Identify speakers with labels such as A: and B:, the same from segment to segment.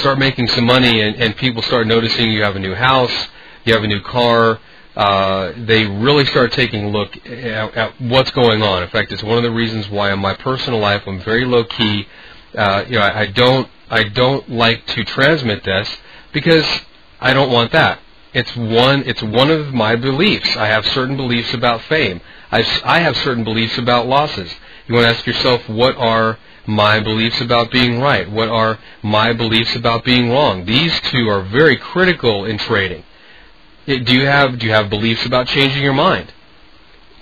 A: start making some money and people start noticing you have a new house, you have a new car, they really start taking a look at what's going on. In fact, it's one of the reasons why in my personal life I'm very low key. I don't like to transmit this because I don't want that. It's one of my beliefs. I have certain beliefs about fame. I have certain beliefs about losses. You want to ask yourself, what are my beliefs about being right? What are my beliefs about being wrong? These two are very critical in trading. Do you have beliefs about changing your mind?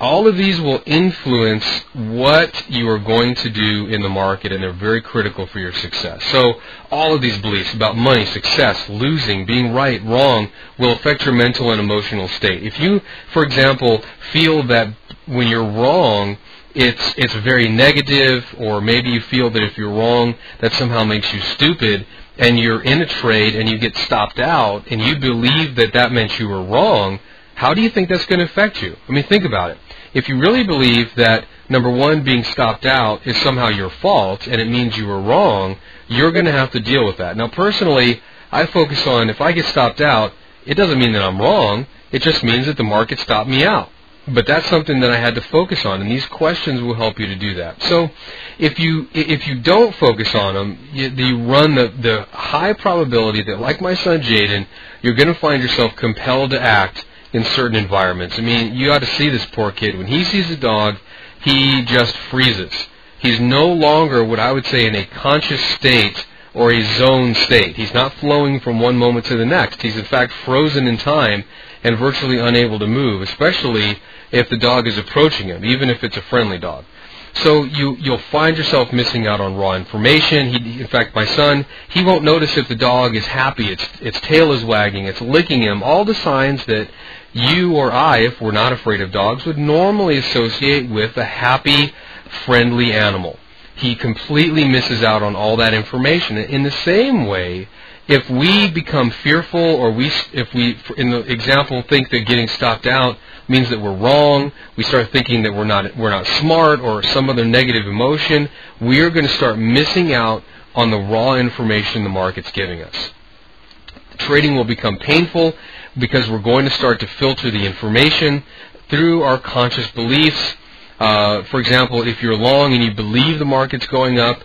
A: All of these will influence what you are going to do in the market, and they're very critical for your success. So all of these beliefs about money, success, losing, being right, wrong, will affect your mental and emotional state. If you, for example, feel that when you're wrong, it's very negative, or maybe you feel that if you're wrong, that somehow makes you stupid, and you're in a trade and you get stopped out, and you believe that that meant you were wrong, how do you think that's going to affect you? I mean, think about it. If you really believe that, number one, being stopped out is somehow your fault and it means you were wrong, you're going to have to deal with that. Now, personally, I focus on if I get stopped out, it doesn't mean that I'm wrong. It just means that the market stopped me out. But that's something that I had to focus on, and these questions will help you to do that. So if you don't focus on them, you run the high probability that, like my son Jaden, you're going to find yourself compelled to act in certain environments. I mean, you ought to see this poor kid. When he sees a dog, he just freezes. He's no longer what I would say in a conscious state or a zone state. He's not flowing from one moment to the next. He's in fact frozen in time and virtually unable to move, especially if the dog is approaching him, even if it's a friendly dog. So you'll find yourself missing out on raw information. In fact, my son, he won't notice if the dog is happy, its tail is wagging, it's licking him, all the signs that you or I, if we're not afraid of dogs, would normally associate with a happy, friendly animal. He completely misses out on all that information. In the same way, if we become fearful, or if we, in the example, think that getting stopped out means that we're wrong, we start thinking that we're not smart, or some other negative emotion, we're going to start missing out on the raw information the market's giving us. Trading will become painful because we're going to start to filter the information through our conscious beliefs. For example, if you're long and you believe the market's going up,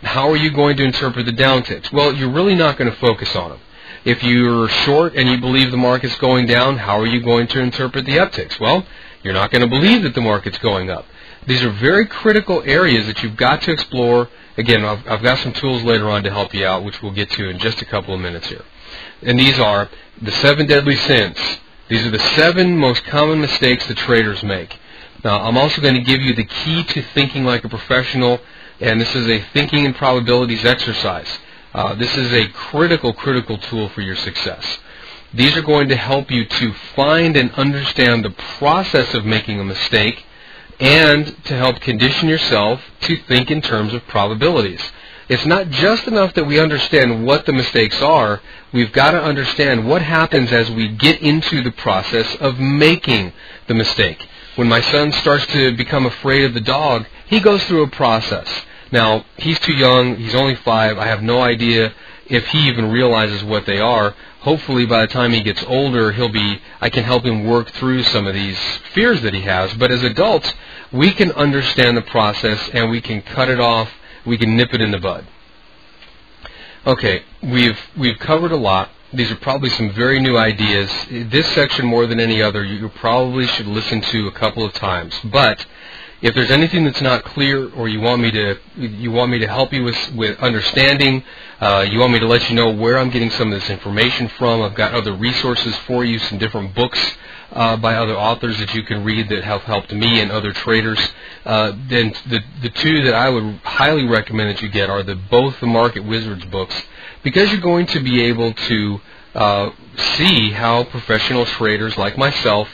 A: how are you going to interpret the downticks? Well, you're really not going to focus on them. If you're short and you believe the market's going down, how are you going to interpret the upticks? Well, you're not going to believe that the market's going up. These are very critical areas that you've got to explore. Again, I've got some tools later on to help you out, which we'll get to in just a couple of minutes here. And these are the 7 deadly sins. These are the 7 most common mistakes that traders make. Now, I'm also going to give you the key to thinking like a professional, and this is a thinking and probabilities exercise. This is a critical tool for your success. These are going to help you to find and understand the process of making a mistake, and to help condition yourself to think in terms of probabilities. It's not just enough that we understand what the mistakes are. We've got to understand what happens as we get into the process of making the mistake. When my son starts to become afraid of the dog, he goes through a process. Now, he's too young. He's only 5. I have no idea if he even realizes what they are. Hopefully, by the time he gets older, I can help him work through some of these fears that he has. But as adults, we can understand the process, and we can cut it off. We can nip it in the bud. Okay, we've covered a lot. These are probably some very new ideas. This section, more than any other, you probably should listen to a couple of times. But if there's anything that's not clear, or you want me to help you with understanding, you want me to let you know where I'm getting some of this information from, I've got other resources for you, some different books by other authors that you can read that have helped me and other traders. Then the 2 that I would highly recommend that you get are both the Market Wizards books, because you're going to be able to see how professional traders like myself